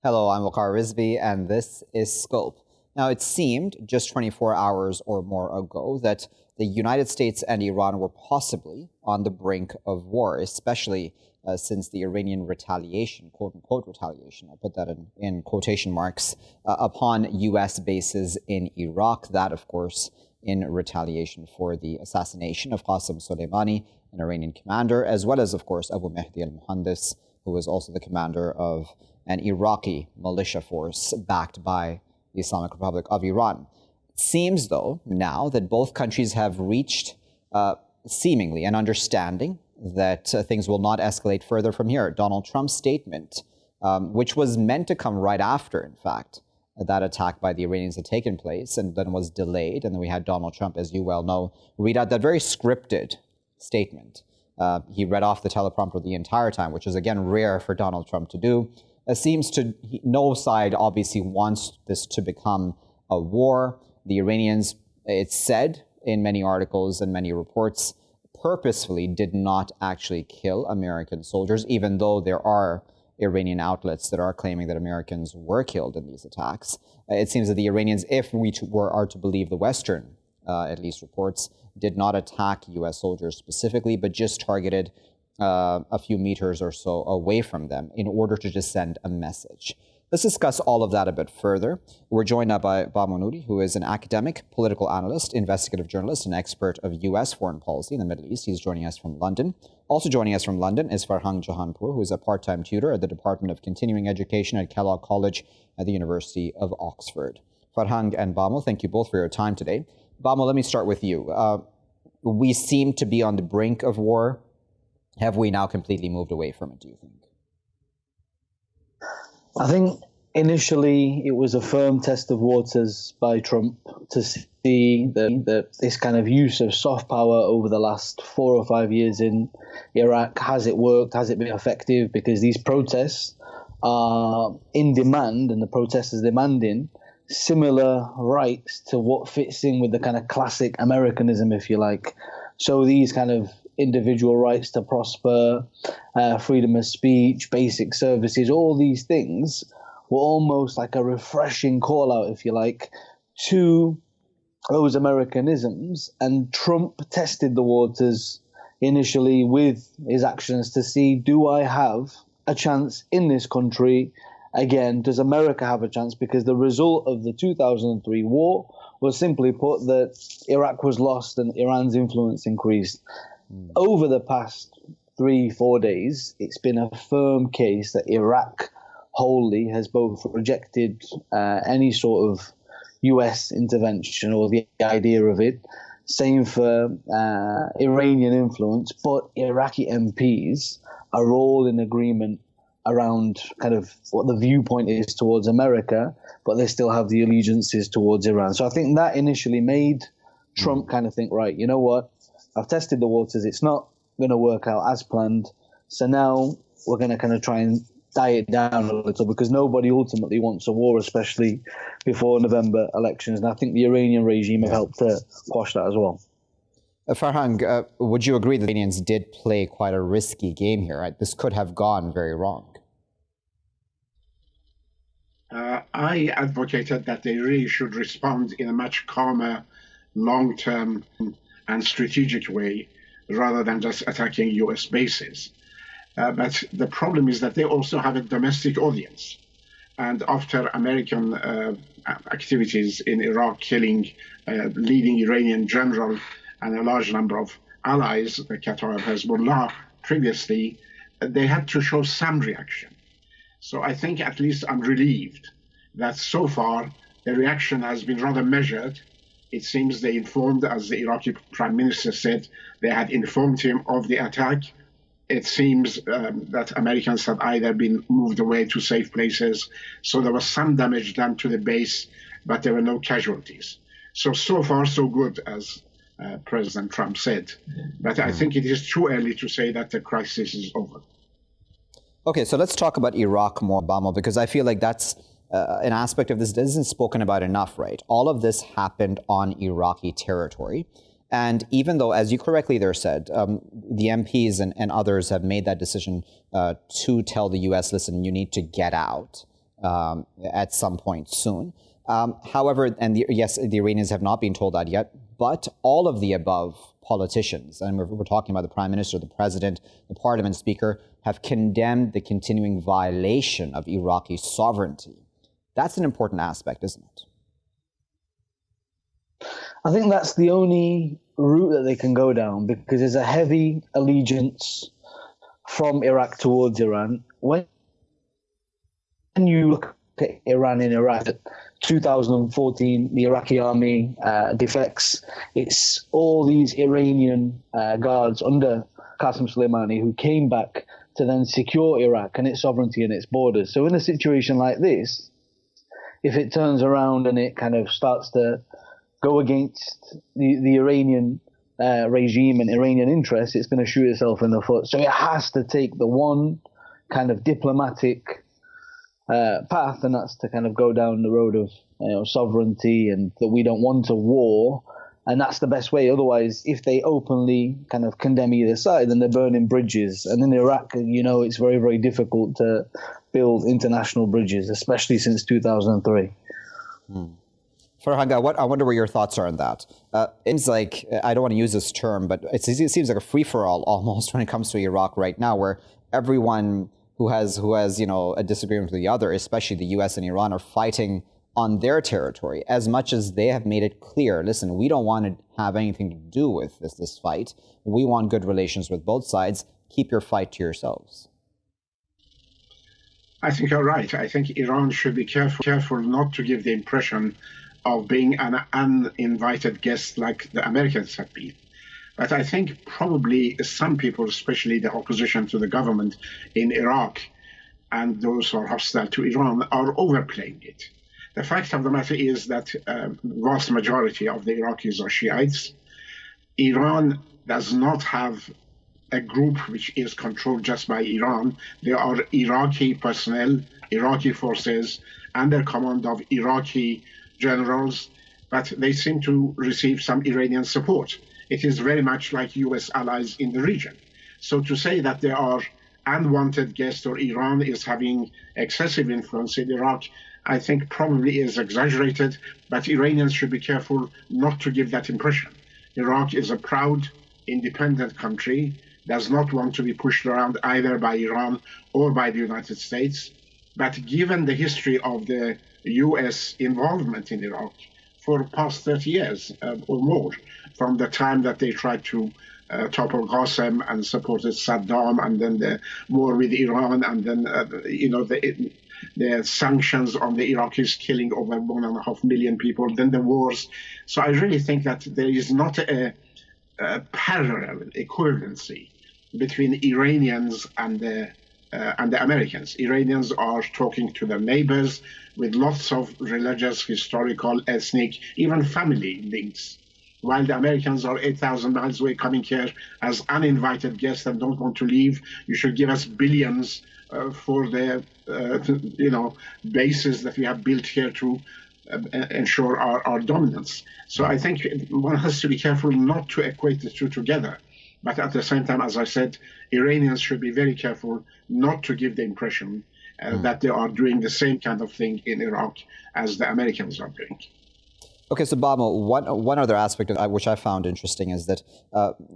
Hello, I'm Waqar Rizvi, and this is Scope. Now, it seemed just 24 hours or more ago that the United States and Iran were possibly on the brink of war, especially since the Iranian retaliation, quote-unquote retaliation, I'll put that in quotation marks, upon U.S. bases in Iraq. That, of course, in retaliation for the assassination of Qasem Soleimani, an Iranian commander, as well as, of course, Abu Mahdi al-Muhandis, who was also the commander of an Iraqi militia force backed by the Islamic Republic of Iran. It seems, though, now that both countries have reached seemingly an understanding that things will not escalate further from here. Donald Trump's statement, which was meant to come right after, in fact, that attack by the Iranians had taken place and then was delayed. And then we had Donald Trump, as you well know, read out that very scripted statement. He read off the teleprompter the entire time, which is, again, rare for Donald Trump to do. No side obviously wants this to become a war. The Iranians, it's said in many articles and many reports, purposefully did not actually kill American soldiers, even though there are Iranian outlets that are claiming that Americans were killed in these attacks. It seems that the Iranians, if we are to believe the Western, at least reports, did not attack U.S. soldiers specifically, but just targeted a few meters or so away from them in order to just send a message. Let's discuss all of that a bit further. We're joined now by Bamo Nouri, who is an academic, political analyst, investigative journalist, and expert of U.S. foreign policy in the Middle East. He's joining us from London. Also joining us from London is Farhang Jahanpur, who is a part-time tutor at the Department of Continuing Education at Kellogg College at the University of Oxford. Farhang and Bamo, thank you both for your time today. Bamo, let me start with you. We seem to be on the brink of war. Have we now completely moved away from it, do you think? I think initially it was a firm test of waters by Trump to see that this kind of use of soft power over the last 4 or 5 years in Iraq, has it worked? Has it been effective? Because these protests are in demand, and the protesters demanding similar rights to what fits in with the kind of classic Americanism, if you like. So these kind of individual rights to prosper, freedom of speech, basic services, all these things were almost like a refreshing call out, if you like, to those Americanisms. And Trump tested the waters initially with his actions to see, do I have a chance in this country? Again, does America have a chance? Because the result of the 2003 war was, simply put, that Iraq was lost and Iran's influence increased. Over the past 3-4 days, it's been a firm case that Iraq wholly has both rejected any sort of U.S. intervention or the idea of it. Same for Iranian influence, but Iraqi MPs are all in agreement around kind of what the viewpoint is towards America, but they still have the allegiances towards Iran. So I think that initially made Trump kind of think, right, you know what? I've tested the waters. It's not going to work out as planned. So now we're going to kind of try and diet down a little, because nobody ultimately wants a war, especially before November elections. And I think the Iranian regime have helped to quash that as well. Farhang, would you agree that the Iranians did play quite a risky game here? Right? This could have gone very wrong. I advocated that they really should respond in a much calmer, long-term and strategic way, rather than just attacking U.S. bases. But the problem is that they also have a domestic audience. And after American activities in Iraq, killing leading Iranian general and a large number of allies, the Qatar, Hezbollah, previously, they had to show some reaction. So I think at least I'm relieved that so far the reaction has been rather measured. It seems they informed, as the Iraqi prime minister said, they had informed him of the attack. It seems that Americans had either been moved away to safe places, so there was some damage done to the base, but there were no casualties. So far, so good, as President Trump said. But I think it is too early to say that the crisis is over. Okay, so let's talk about Iraq more, Bamo, because I feel like that's an aspect of this that isn't spoken about enough, right? All of this happened on Iraqi territory. And even though, as you correctly there said, the MPs and others have made that decision to tell the U.S., listen, you need to get out at some point soon. However, and yes, the Iranians have not been told that yet, but all of the above politicians, and we're talking about the Prime Minister, the President, the Parliament Speaker, have condemned the continuing violation of Iraqi sovereignty. That's an important aspect, isn't it? I think that's the only route that they can go down, because there's a heavy allegiance from Iraq towards Iran. When you look at Iran in Iraq, 2014, the Iraqi army defects. It's all these Iranian guards under Qasem Soleimani who came back to then secure Iraq and its sovereignty and its borders. So in a situation like this, if it turns around and it kind of starts to go against the Iranian regime and Iranian interests, it's going to shoot itself in the foot. So it has to take the one kind of diplomatic path, and that's to kind of go down the road of sovereignty and that we don't want a war, and that's the best way. Otherwise, if they openly kind of condemn either side, then they're burning bridges. And in Iraq, it's very, very difficult to build international bridges, especially since 2003. Farhang, I wonder what your thoughts are on that. It's like, I don't want to use this term, but it seems like a free-for-all almost when it comes to Iraq right now, where everyone who has a disagreement with the other, especially the U.S. and Iran, are fighting on their territory, as much as they have made it clear, listen, we don't want to have anything to do with this fight. We want good relations with both sides. Keep your fight to yourselves. I think you're right. I think Iran should be careful not to give the impression of being an uninvited guest like the Americans have been. But I think probably some people, especially the opposition to the government in Iraq and those who are hostile to Iran, are overplaying it. The fact of the matter is that vast majority of the Iraqis are Shiites. Iran does not have a group which is controlled just by Iran. There are Iraqi personnel, Iraqi forces, under command of Iraqi generals, but they seem to receive some Iranian support. It is very much like U.S. allies in the region. So to say that they are unwanted guests or Iran is having excessive influence in Iraq, I think probably is exaggerated, but Iranians should be careful not to give that impression. Iraq is a proud, independent country, does not want to be pushed around either by Iran or by the United States. But given the history of the U.S. involvement in Iraq for the past 30 years or more, from the time that they tried to topple Qasem and supported Saddam, and then the war with Iran, and then the sanctions on the Iraqis killing over 1.5 million people, then the wars. So I really think that there is not a parallel equivalency between Iranians and the Americans. Iranians are talking to their neighbors with lots of religious, historical, ethnic, even family links, while the Americans are 8,000 miles away coming here as uninvited guests and don't want to leave. You should give us billions for the bases that we have built here to ensure our dominance. So I think one has to be careful not to equate the two together. But at the same time, as I said, Iranians should be very careful not to give the impression that they are doing the same kind of thing in Iraq as the Americans are doing. Okay, so Bamo, one other aspect of which I found interesting is that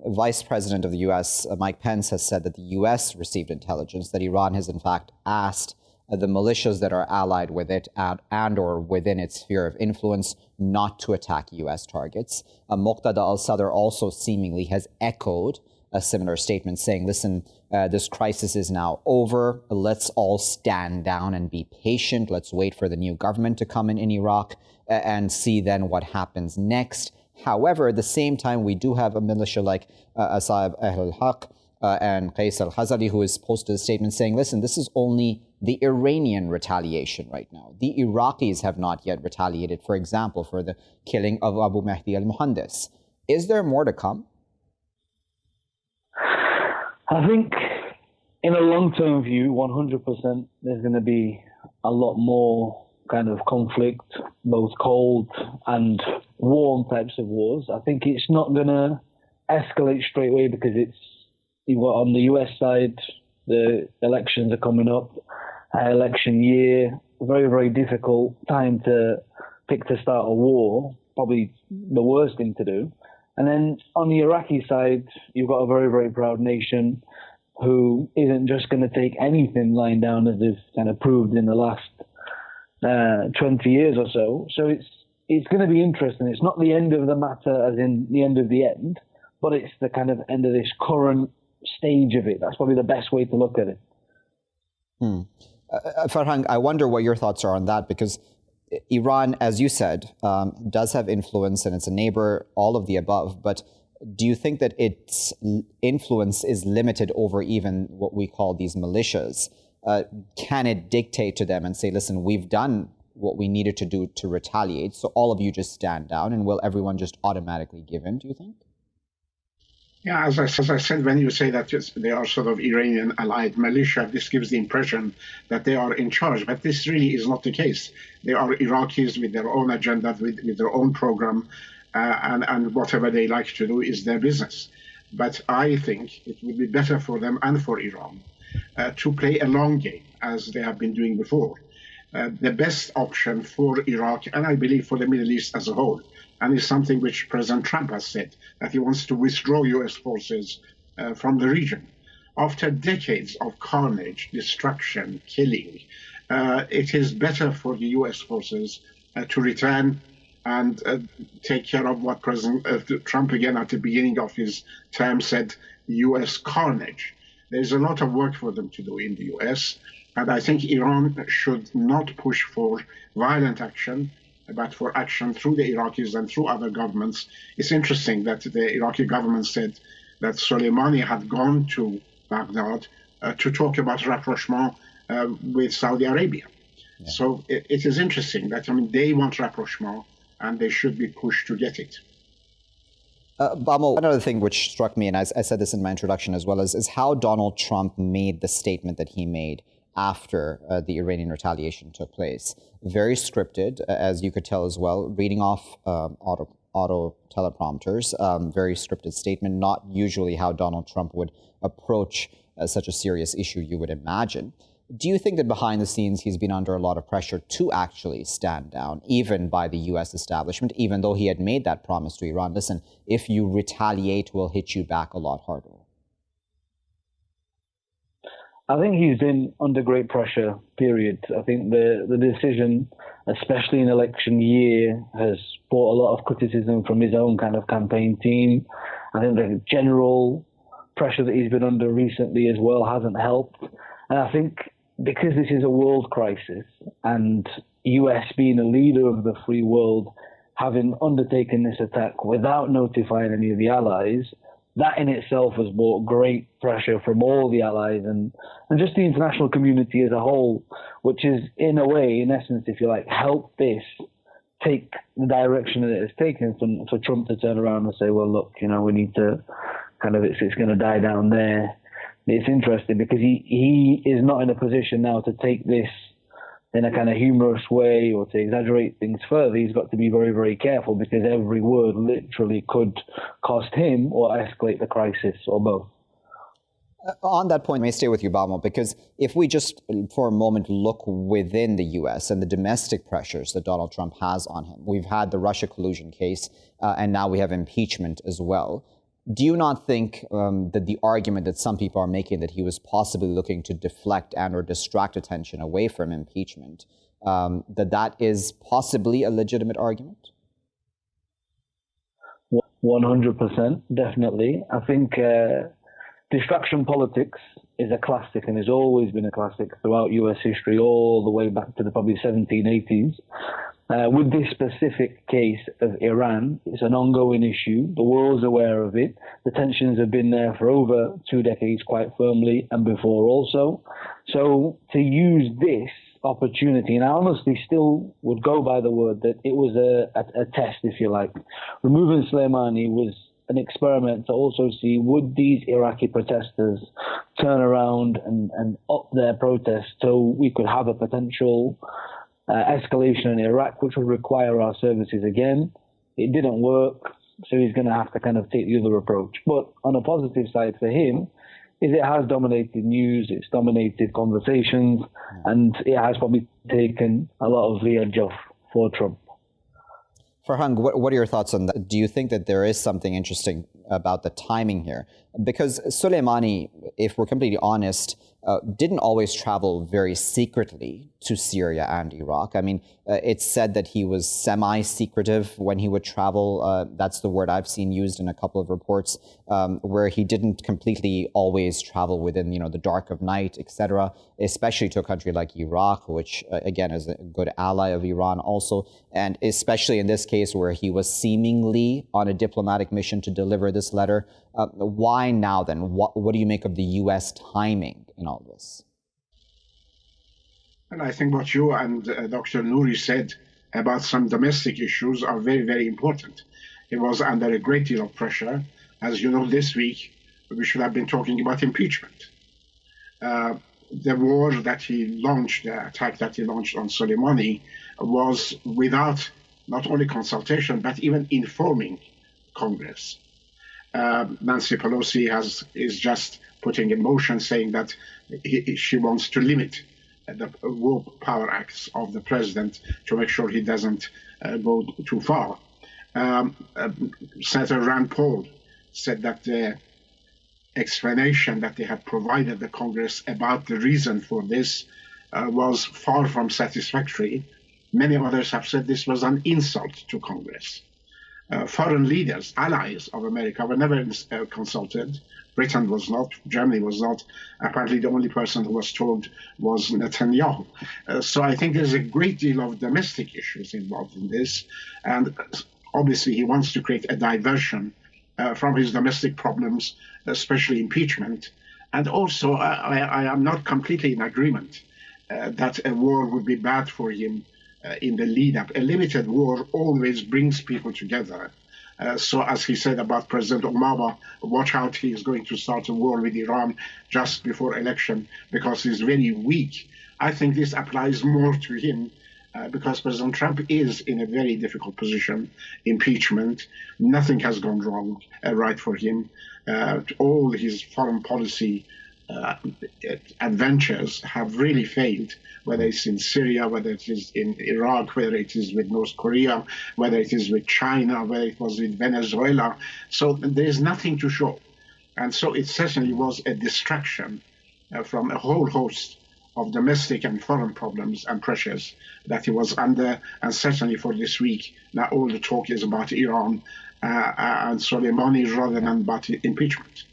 Vice President of the U.S., Mike Pence, has said that the U.S. received intelligence that Iran has in fact asked the militias that are allied with it and or within its sphere of influence not to attack U.S. targets. Muqtada al-Sadr also seemingly has echoed a similar statement saying, listen, this crisis is now over. Let's all stand down and be patient. Let's wait for the new government to come in Iraq and see then what happens next. However, at the same time, we do have a militia like Asa'ib al-Haq and Qais al-Khazali, who has posted a statement saying, listen, this is only the Iranian retaliation right now. The Iraqis have not yet retaliated, for example, for the killing of Abu Mahdi al-Muhandis. Is there more to come? I think in a long-term view, 100%, there's going to be a lot more kind of conflict, both cold and warm types of wars. I think it's not going to escalate straight away because on the US side, the elections are coming up, election year, very, very difficult time to pick to start a war, probably the worst thing to do. And then on the Iraqi side, you've got a very, very proud nation who isn't just going to take anything lying down, as they've kind of proved in the last 20 years or so. So it's going to be interesting. It's not the end of the matter as in the end of the end, but it's the kind of end of this current stage of it. That's probably the best way to look at it. Farhang, I wonder what your thoughts are on that, because Iran, as you said, does have influence and it's a neighbor, all of the above. But do you think that its influence is limited over even what we call these militias? Can it dictate to them and say, listen, we've done what we needed to do to retaliate, so all of you just stand down, and will everyone just automatically give in, do you think? Yeah, as I said, when you say that they are sort of Iranian allied militia, this gives the impression that they are in charge. But this really is not the case. They are Iraqis with their own agenda, with their own program, and whatever they like to do is their business. But I think it would be better for them and for Iran to play a long game, as they have been doing before. The best option for Iraq, and I believe for the Middle East as a whole, and it's something which President Trump has said, that he wants to withdraw U.S. forces from the region. After decades of carnage, destruction, killing, it is better for the U.S. forces to return and take care of what President Trump, again at the beginning of his term, said, U.S. carnage. There's a lot of work for them to do in the U.S., and I think Iran should not push for violent action, but for action through the Iraqis and through other governments. It's interesting that the Iraqi government said that Soleimani had gone to Baghdad to talk about rapprochement with Saudi Arabia. Yeah. So it is interesting that, they want rapprochement and they should be pushed to get it. Bamo, another thing which struck me, and I said this in my introduction as well, is how Donald Trump made the statement that he made after the Iranian retaliation took place. Very scripted, as you could tell as well, reading off auto teleprompters, very scripted statement, not usually how Donald Trump would approach such a serious issue, you would imagine. Do you think that behind the scenes he's been under a lot of pressure to actually stand down, even by the U.S. establishment, even though he had made that promise to Iran, listen, if you retaliate, we'll hit you back a lot harder? I think he's been under great pressure, period. I think the decision, especially in election year, has brought a lot of criticism from his own kind of campaign team. I think the general pressure that he's been under recently as well hasn't helped. And I think because this is a world crisis and US being a leader of the free world, having undertaken this attack without notifying any of the allies, that in itself has brought great pressure from all the allies and just the international community as a whole, which is, in a way, in essence, if you like, helped this take the direction that it's taken for Trump to turn around and say, well, look, we need to it's going to die down there. It's interesting because he is not in a position now to take this in a kind of humorous way or to exaggerate things further. He's got to be very, very careful because every word literally could cost him or escalate the crisis or both. On that point, I may stay with you, Bamo, because if we just for a moment look within the U.S. and the domestic pressures that Donald Trump has on him, we've had the Russia collusion case and now we have impeachment as well. Do you not think that the argument that some people are making that he was possibly looking to deflect and or distract attention away from impeachment, that is possibly a legitimate argument? 100%, definitely. I think distraction politics is a classic and has always been a classic throughout US history, all the way back to the probably 1780s. With this specific case of Iran, it's an ongoing issue. The world's aware of it. The tensions have been there for over 2 decades quite firmly and before also. So to use this opportunity, and I honestly still would go by the word that it was a test, if you like. Removing Soleimani was an experiment to also see would these Iraqi protesters turn around and up their protest so we could have a potential escalation in Iraq, which would require our services again. It didn't work, so he's going to have to kind of take the other approach. But on a positive side for him, is it has dominated news, it's dominated conversations, and it has probably taken a lot of the edge off for Trump. Farhang, what are your thoughts on that? Do you think that there is something interesting about the timing here? Because Soleimani, if we're completely honest, didn't always travel very secretly to Syria and Iraq. I mean, it's said that he was semi-secretive when he would travel. That's the word I've seen used in a couple of reports, where he didn't completely always travel within, the dark of night, etc., especially to a country like Iraq, which, again, is a good ally of Iran also, and especially in this case where he was seemingly on a diplomatic mission to deliver this letter. Why now then? What do you make of the U.S. timing in all this? And I think what you and Dr. Nouri said about some domestic issues are very, very important. He was under a great deal of pressure. As you know, this week, we should have been talking about impeachment. The war that he launched, the attack that he launched on Soleimani, was without not only consultation, but even informing Congress. Nancy Pelosi is just putting in motion saying that she wants to limit the war power acts of the president to make sure he doesn't go too far. Senator Rand Paul said that the explanation that they had provided the Congress about the reason for this was far from satisfactory. Many others have said this was an insult to Congress. Foreign leaders, allies of America, were never consulted. Britain was not, Germany was not. Apparently the only person who was told was Netanyahu. So I think there's a great deal of domestic issues involved in this. And obviously he wants to create a diversion from his domestic problems, especially impeachment. And also I am not completely in agreement that a war would be bad for him in the lead up. A limited war always brings people together. So as he said about President Obama, watch out, he is going to start a war with Iran just before election because he's very weak. I think this applies more to him because President Trump is in a very difficult position. Impeachment, nothing has gone wrong right for him. All his foreign policy adventures have really failed, whether it's in Syria, whether it is in Iraq, whether it is with North Korea, whether it is with China, whether it was with Venezuela. So there is nothing to show. And so it certainly was a distraction from a whole host of domestic and foreign problems and pressures that he was under. And certainly for this week, now all the talk is about Iran and Soleimani rather than about impeachment.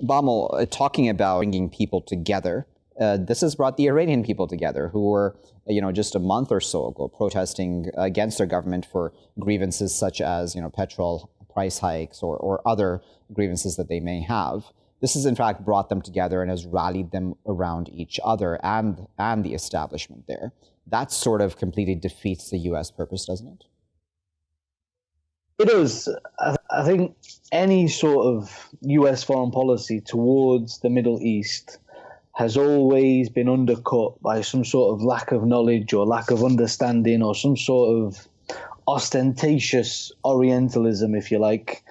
Bamo, talking about bringing people together, this has brought the Iranian people together who were, just a month or so ago protesting against their government for grievances such as, petrol price hikes or other grievances that they may have. This has in fact brought them together and has rallied them around each other and the establishment there. That sort of completely defeats the U.S. purpose, doesn't it? It does. I think any sort of U.S. foreign policy towards the Middle East has always been undercut by some sort of lack of knowledge or lack of understanding or some sort of ostentatious Orientalism, if you like,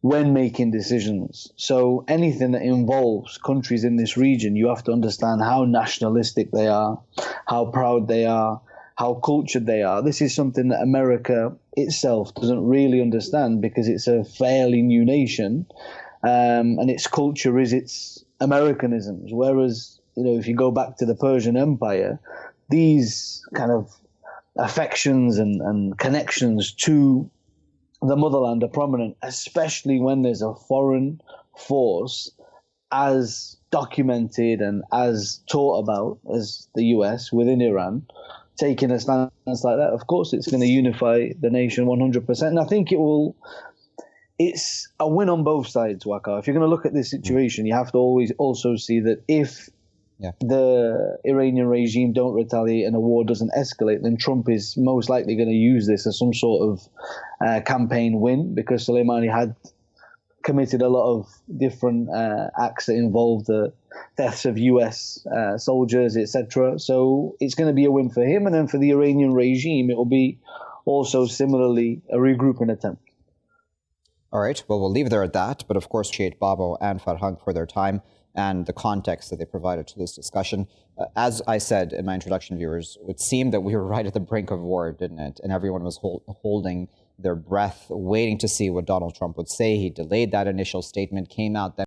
when making decisions. So anything that involves countries in this region, you have to understand how nationalistic they are, how proud they are, how cultured they are. This is something that America itself doesn't really understand because it's a fairly new nation, and its culture is its Americanisms. Whereas, if you go back to the Persian Empire, these kind of affections and connections to the motherland are prominent, especially when there's a foreign force as documented and as taught about as the US within Iran, taking a stance like that. Of course, it's going to unify the nation 100%. And I think it's a win on both sides, Waqar. If you're going to look at this situation, you have to always also see that if the Iranian regime don't retaliate and a war doesn't escalate, then Trump is most likely going to use this as some sort of campaign win, because Soleimani had committed a lot of different acts that involved the deaths of US soldiers, etc. So it's going to be a win for him, and then for the Iranian regime, it will be also similarly a regrouping attempt. All right, well, we'll leave there at that. But of course, appreciate Bamo and Farhang for their time and the context that they provided to this discussion. As I said in my introduction, viewers, it seemed that we were right at the brink of war, didn't it? And everyone was holding their breath, waiting to see what Donald Trump would say. He delayed that initial statement, came out then.